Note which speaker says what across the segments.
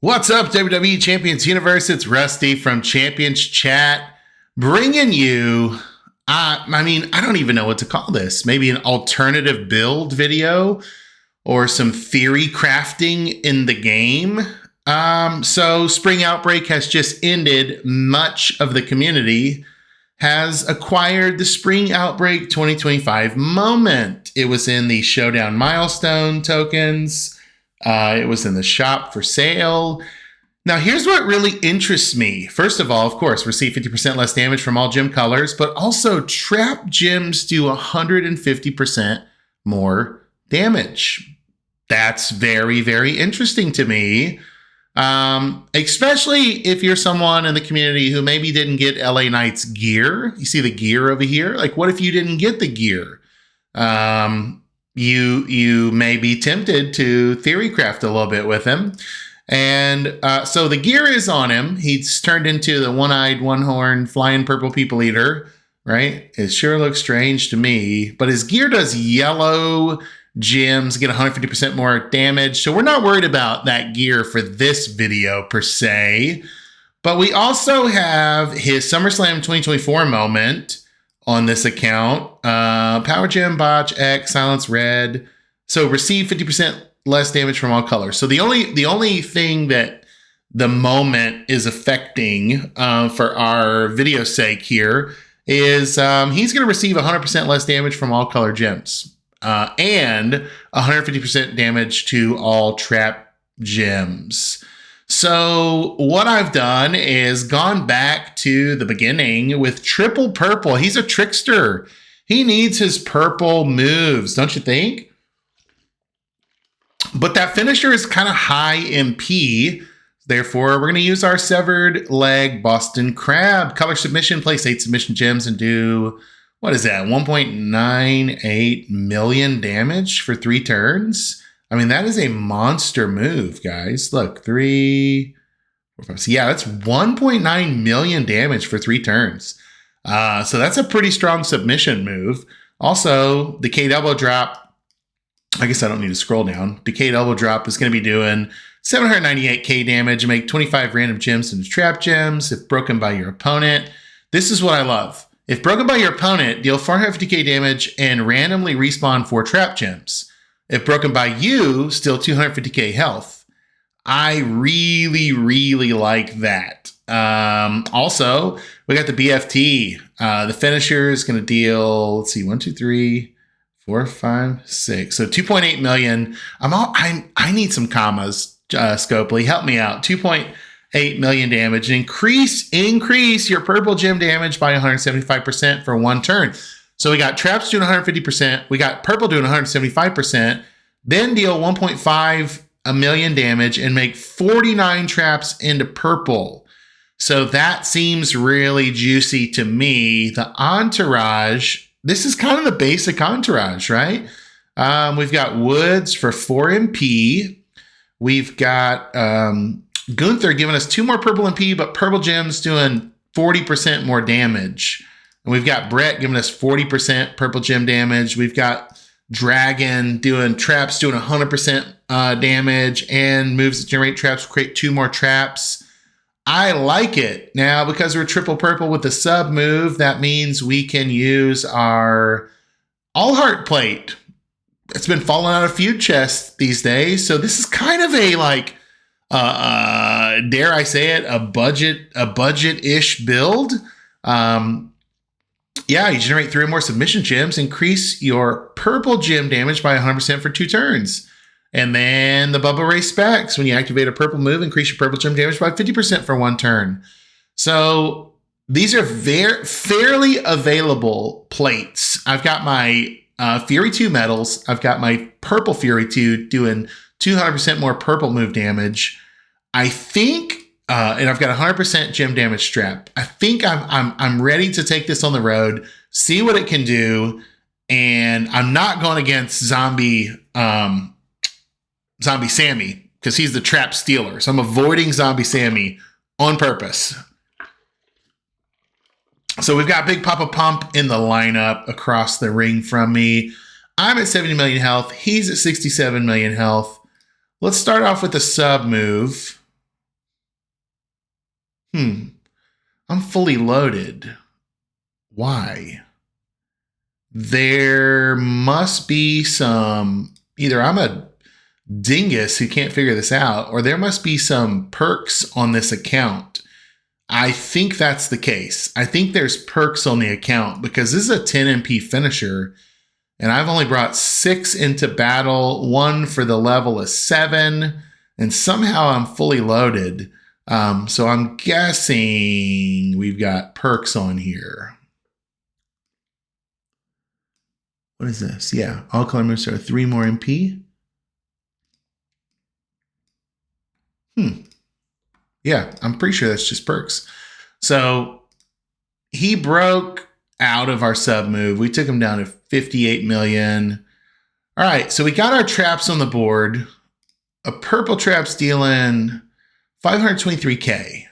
Speaker 1: What's up, WWE Champions Universe? It's Rusty from Champions Chat, bringing you, I don't even know what to call this. Maybe an alternative build video or some theory crafting in the game. So Spring Outbreak has just ended. Much of the community has acquired the Spring Outbreak 2025 moment. It was in the Showdown Milestone tokens. It was in the shop for sale. Now, here's what really interests me. First of all, of course, receive 50% less damage from all gem colors, but also trap gems do 150% more damage. That's very, very interesting to me. Especially if you're someone in the community who maybe didn't get LA Knight's gear. You see the gear over here? Like, what if you didn't get the gear? You may be tempted to theory craft a little bit with him. And so the gear is on him. He's turned into the one-eyed, one-horned, flying purple people eater, right? It sure looks strange to me. But his gear does yellow gems, get 150% more damage. So we're not worried about that gear for this video per se. But we also have his SummerSlam 2024 moment on this account. Power Gem, Botch, X, Silence, Red. So receive 50% less damage from all colors. So the only thing that the moment is affecting for our video sake here is he's going to receive 100% less damage from all color gems. And 150% damage to all trap gems. So what I've done is gone back to the beginning with triple purple. He's a trickster. He needs his purple moves, don't you think? But that finisher is kind of high MP. Therefore, we're going to use our severed leg Boston Crab. Color submission, place 8 submission gems and do, what is that, 1.98 million damage for 3 turns? I mean, that is a monster move, guys. Look, 3, 4, 5, 6. Yeah, that's 1.9 million damage for 3 turns. So that's a pretty strong submission move. Also, Decayed Elbow Drop. I guess I don't need to scroll down. Decayed Elbow Drop is going to be doing 798k damage and make 25 random gems into trap gems if broken by your opponent. This is what I love. If broken by your opponent, deal 450k damage and randomly respawn 4 trap gems. If broken by you, still 250k health. I really, really like that. Also, we got the BFT. The finisher is going to deal, let's see, 1, 2, 3, 4, 5, 6. So 2.8 million. I need some commas, Scopely. Help me out. 2.8 million damage. Increase your purple gem damage by 175% for 1 turn. So we got traps doing 150%. We got purple doing 175%. Then deal 1.5 million damage and make 49 traps into purple. So that seems really juicy to me. The Entourage, this is kind of the basic Entourage, right? We've got Woods for 4 MP. We've got Gunther giving us 2 more purple MP, but purple gems doing 40% more damage. And we've got Brett giving us 40% purple gem damage. We've got Dragon doing traps, doing 100% damage, and moves that generate traps, create 2 more traps. I like it. Now, because we're triple purple with the sub move, that means we can use our All Heart plate. It's been falling out of feud chests these days. So this is kind of a, like, dare I say it, a budget-ish build. Yeah, you generate 3 more submission gems, increase your purple gem damage by 100% for 2 turns. And then the Bubba Ray specs. When you activate a purple move, increase your purple gem damage by 50% for 1 turn. So these are fairly available plates. I've got my Fury 2 medals. I've got my purple Fury 2 doing 200% more purple move damage. I think, and I've got 100% gem damage strap. I think I'm ready to take this on the road, see what it can do, and I'm not going against Zombie Sammy because he's the trap stealer. So I'm avoiding Zombie Sammy on purpose. So we've got Big Papa Pump in the lineup across the ring from me. I'm at 70 million health. He's at 67 million health. Let's start off with the sub move. I'm fully loaded. Why? There must be some, either I'm a dingus who can't figure this out, or there must be some perks on this account. I think that's the case. I think there's perks on the account because this is a 10 MP finisher, and I've only brought 6 into battle, 1 for the level of 7, and somehow I'm fully loaded. So I'm guessing we've got perks on here. What is this? Yeah, all color moves are 3 more MP. Yeah, I'm pretty sure that's just perks. So he broke out of our sub move. We took him down to 58 million. All right, so we got our traps on the board. A purple trap's dealing 523K.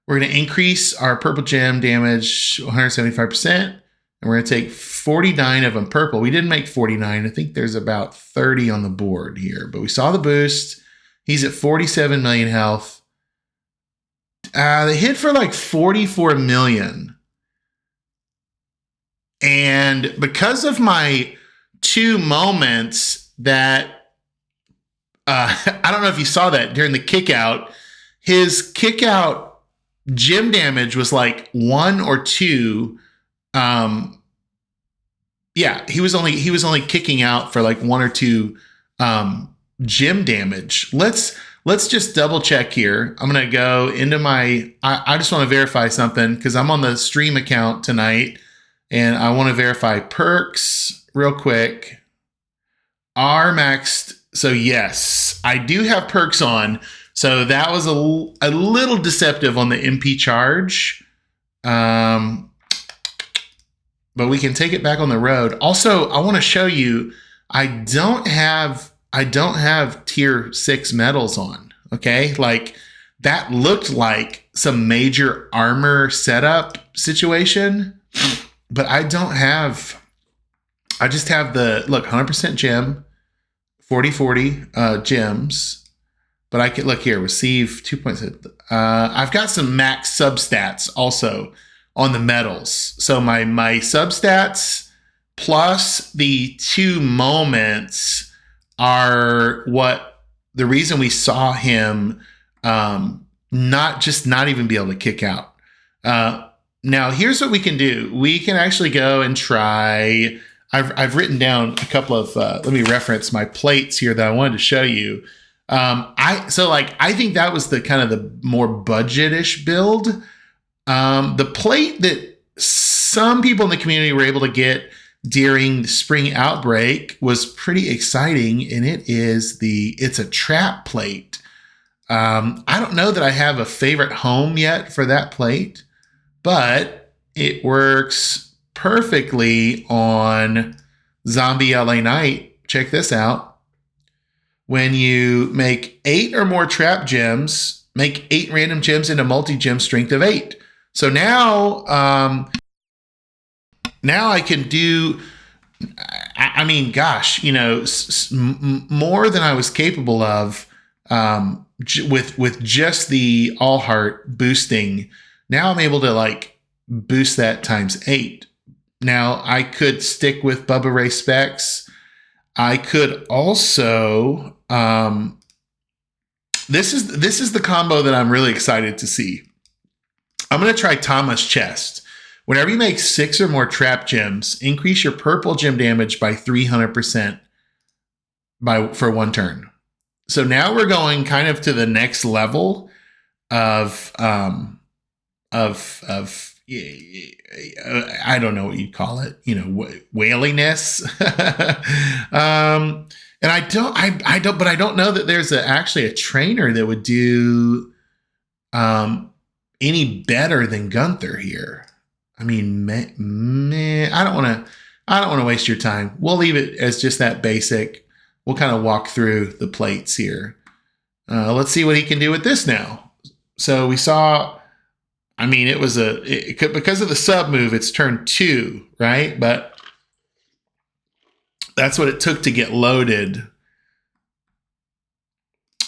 Speaker 1: We're going to increase our purple gem damage 175%, and we're going to take 49 of them purple. We didn't make 49. I think there's about 30 on the board here, but we saw the boost. He's at 47 million health. They hit for like 44 million. And because of my 2 moments that, I don't know if you saw that during the kick out, his kick out gem damage was like 1 or 2. Yeah, he was only kicking out for like 1 or 2 gem damage. Let's just double check here. I'm gonna go into my. I just want to verify something because I'm on the stream account tonight, and I want to verify perks real quick. R maxed. So yes, I do have perks on. So that was a little deceptive on the MP charge. But we can take it back on the road. Also, I want to show you, I don't have tier 6 medals on. Okay. Like that looked like some major armor setup situation, but I don't have, I just have the, look, 100% gem, 40/40 gems, but I can look here, receive 2 points. I've got some max substats also on the medals. So my substats plus the 2 moments are what the reason we saw him not even be able to kick out. Now here's what we can do. We can actually go and try. I've written down a couple of let me reference my plates here that I wanted to show you. I think that was the kind of the more budget-ish build. The plate that some people in the community were able to get during the spring outbreak was pretty exciting, and it's a trap plate. I don't know that I have a favorite home yet for that plate, but it works perfectly on Zombie LA Knight. Check this out. When you make 8 or more trap gems, make 8 random gems into multi-gem strength of 8. So now I can do, I mean, gosh, more than I was capable of with just the all heart boosting. Now I'm able to like boost that times 8. Now I could stick with Bubba Ray specs. I could also, this is the combo that I'm really excited to see. I'm going to try Tama's Chest. Whenever you make 6 or more trap gems, increase your purple gem damage by 300% for 1 turn. So now we're going kind of to the next level of I don't know what you'd call it, whaliness. And I don't know that there's actually a trainer that would do any better than Gunther here. I mean, I don't want to waste your time. We'll leave it as just that basic. We'll kind of walk through the plates here. Let's see what he can do with this now. So we saw, I mean, it was because of the sub move, it's turn 2, right? But that's what it took to get loaded.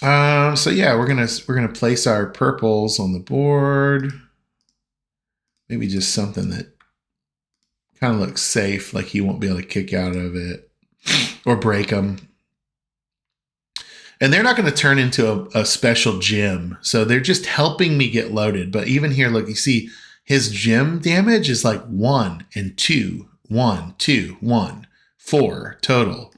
Speaker 1: So yeah, we're gonna place our purples on the board. Maybe just something that kind of looks safe, like he won't be able to kick out of it or break them. And they're not going to turn into a special gem, so they're just helping me get loaded. But even here, look, you see his gem damage is like 1 and 2, 1, 2, 1, 4 total.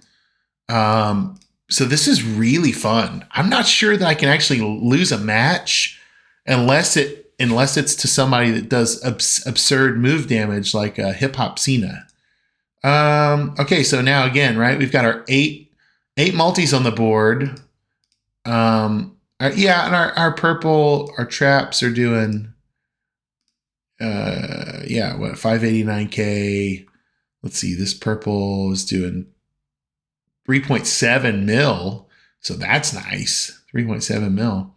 Speaker 1: So this is really fun. I'm not sure that I can actually lose a match unless it's to somebody that does absurd move damage like Hip Hop Cena. Okay, so now again, right? We've got our eight multis on the board. And our purple, our traps are doing, 589K. Let's see, this purple is doing 3.7 mil. So that's nice. 3.7 mil.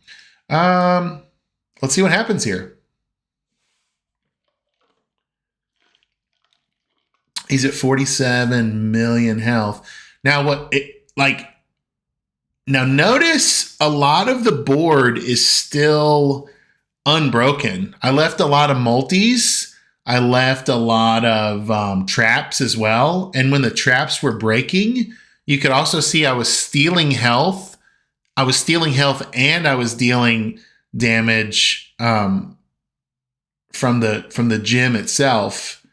Speaker 1: Let's see what happens here. He's at 47 million health. Now now notice a lot of the board is still unbroken. I left a lot of multis. I left a lot of traps as well. And when the traps were breaking, you could also see I was stealing health. I was stealing health and I was dealing damage from the gym itself.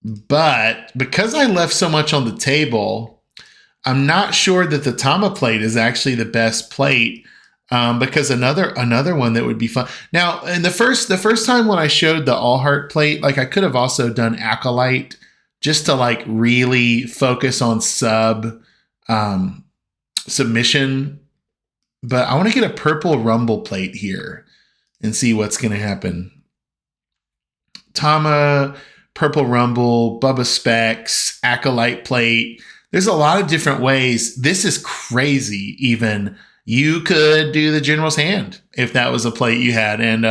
Speaker 1: But because I left so much on the table, I'm not sure that the Tama plate is actually the best plate, because another one that would be fun. Now, in the first time when I showed the All Heart plate, like I could have also done Acolyte just to like really focus on submission. But I want to get a purple Rumble plate here and see what's going to happen. Tama, purple Rumble, Bubba Specs, Acolyte plate. There's a lot of different ways. This is crazy. Even you could do the General's Hand if that was a plate you had, and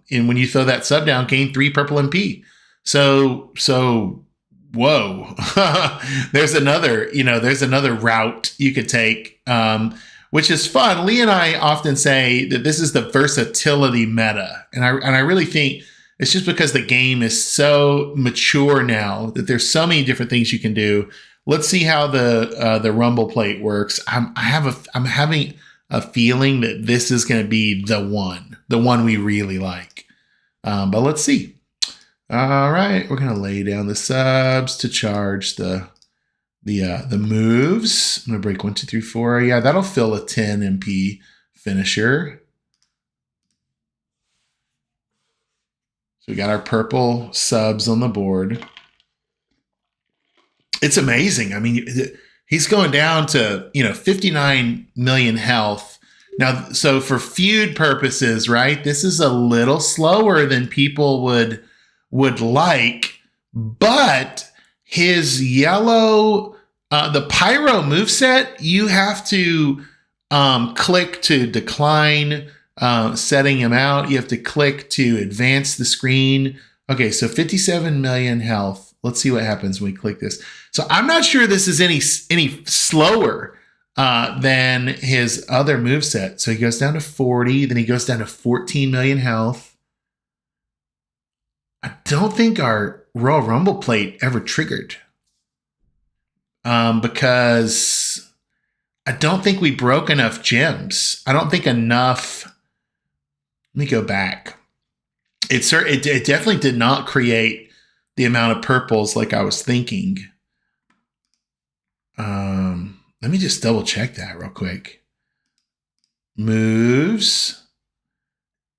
Speaker 1: when you throw that sub down, gain 3 purple MP. So whoa. there's another route you could take, which is fun. Lee and I often say that this is the versatility meta, and I really think it's just because the game is so mature now that there's so many different things you can do. Let's see how the Rumble plate works. I'm having a feeling that this is going to be the one we really like. But let's see. All right, we're going to lay down the subs to charge the moves. I'm going to break 1, 2, 3, 4. Yeah, that'll fill a 10 MP finisher. So we got our purple subs on the board. It's amazing. I mean, he's going down to 59 million health. Now, so for feud purposes, right, this is a little slower than people would like, but his yellow, the Pyro moveset, you have to click to decline setting him out. You have to click to advance the screen. Okay, so 57 million health. Let's see what happens when we click this. So I'm not sure this is any slower than his other moveset. So he goes down to 40, then he goes down to 14 million health. I don't think our Royal Rumble plate ever triggered, because I don't think we broke enough gems. I don't think enough. Let me go back. It definitely did not create the amount of purples like I was thinking. Let me just double check that real quick. Moves.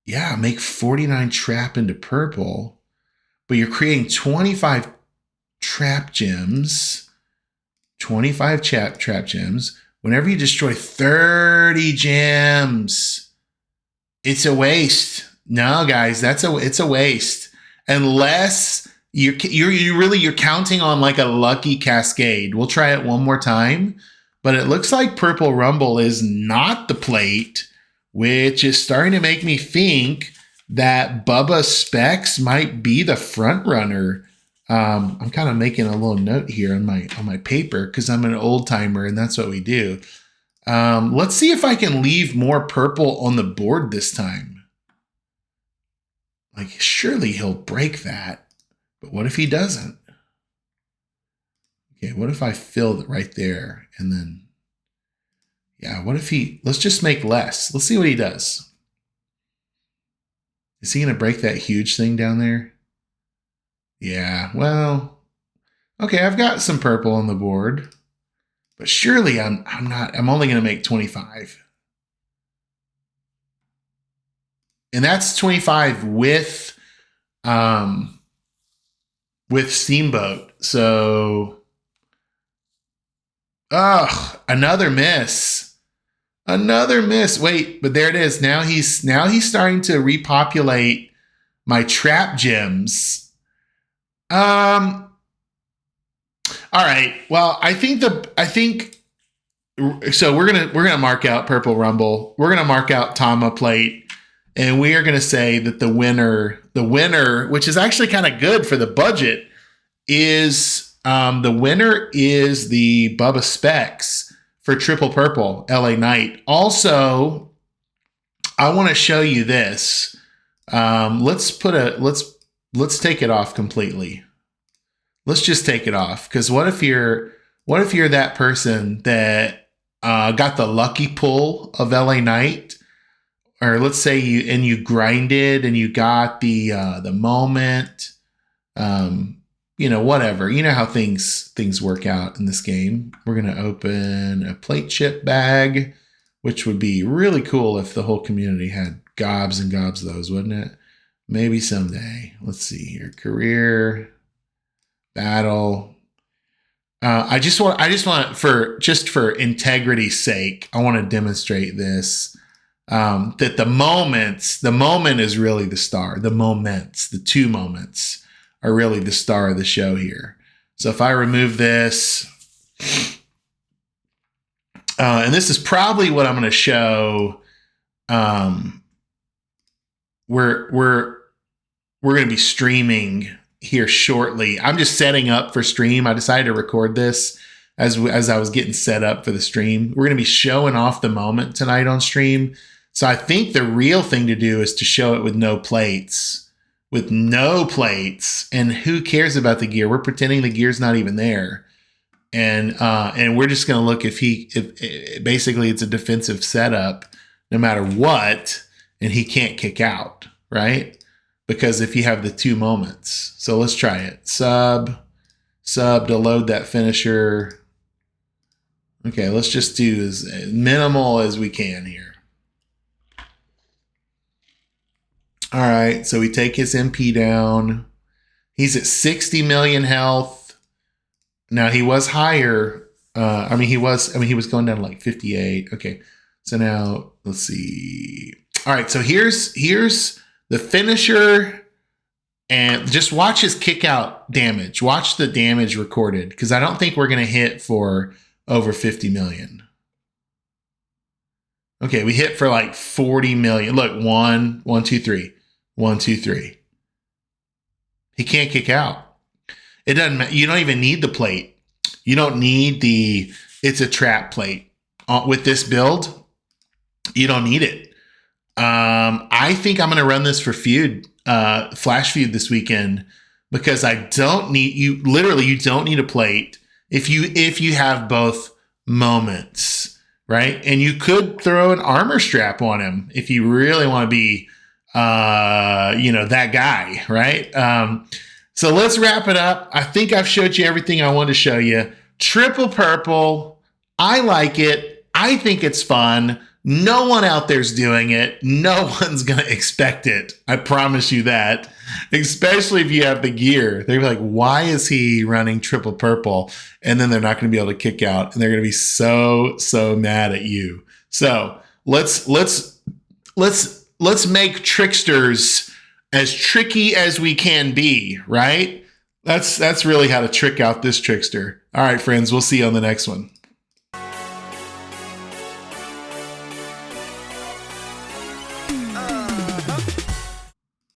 Speaker 1: Yeah, make 49 trap into purple, but you're creating 25 trap gems. 25 trap gems. Whenever you destroy 30 gems, it's a waste. No, guys, it's a waste. Unless you're counting on like a lucky cascade. We'll try it one more time, but it looks like Purple Rumble is not the plate, which is starting to make me think that Bubba Specs might be the front runner. I'm kind of making a little note here on my paper because I'm an old timer and that's what we do. Let's see if I can leave more purple on the board this time. Like, surely he'll break that. But what if he doesn't? Okay, what if I fill it right there and then, yeah, what if let's just make less. Let's see what he does. Is he going to break that huge thing down there? Yeah, well, okay, I've got some purple on the board, but surely I'm only going to make 25. And that's 25 with Steamboat. So, another miss. Another miss. Wait, but there it is. Now he's starting to repopulate my trap gems. All right. Well, I think so we're gonna mark out Purple Rumble. We're gonna mark out Tama Plate, and we are gonna say that the winner, which is actually kind of good for the budget, is the winner is the Bubba Specs for Triple Purple LA Knight. Also, I want to show you this. Let's take it off completely. Let's just take it off, because what if you're that person that got the lucky pull of LA Knight, or let's say you grinded and you got the moment, whatever. You know how things work out in this game. We're gonna open a plate chip bag, which would be really cool if the whole community had gobs and gobs of those, wouldn't it? Maybe someday. Let's see here. Career, battle. I just want for integrity's sake, I want to demonstrate this. That the moment is really the star. The two moments are really the star of the show here. So if I remove this, and this is probably what I'm going to show. We're going to be streaming here shortly. I'm just setting up for stream. I decided to record this as I was getting set up for the stream. We're going to be showing off the moment tonight on stream. So I think the real thing to do is to show it with no plates. And who cares about the gear? We're pretending the gear's not even there. And we're just going to look if basically it's a defensive setup no matter what, and he can't kick out, right? Because if you have the two moments. So let's try it. Sub to load that finisher. Okay, let's just do as minimal as we can here. All right, so we take his MP down. He's at 60 million health. Now he was higher. He was going down to like 58. Okay, so now let's see. All right, so here's the finisher, and just watch his kick out damage. Watch the damage recorded, because I don't think we're gonna hit for over 50 million. Okay, we hit for like 40 million. Look, 1, 2, 3. 1, 2, 3. He can't kick out. It doesn't matter. You don't even need the plate. You don't need it's a trap plate. With this build, you don't need it. I think I'm going to run this for feud, Flash Feud this weekend, because I don't need you. Literally, you don't need a plate if you have both moments, right? And you could throw an armor strap on him if you really want to be, that guy, right? So let's wrap it up. I think I've showed you everything I wanted to show you. Triple Purple. I like it. I think it's fun. No one out there's doing it. No one's going to expect it. I promise you that. Especially if you have the gear. They're like, why is he running Triple Purple? And then they're not going to be able to kick out. And they're going to be so mad at you. So let's make tricksters as tricky as we can be, right? That's really how to trick out this trickster. All right, friends, we'll see you on the next one.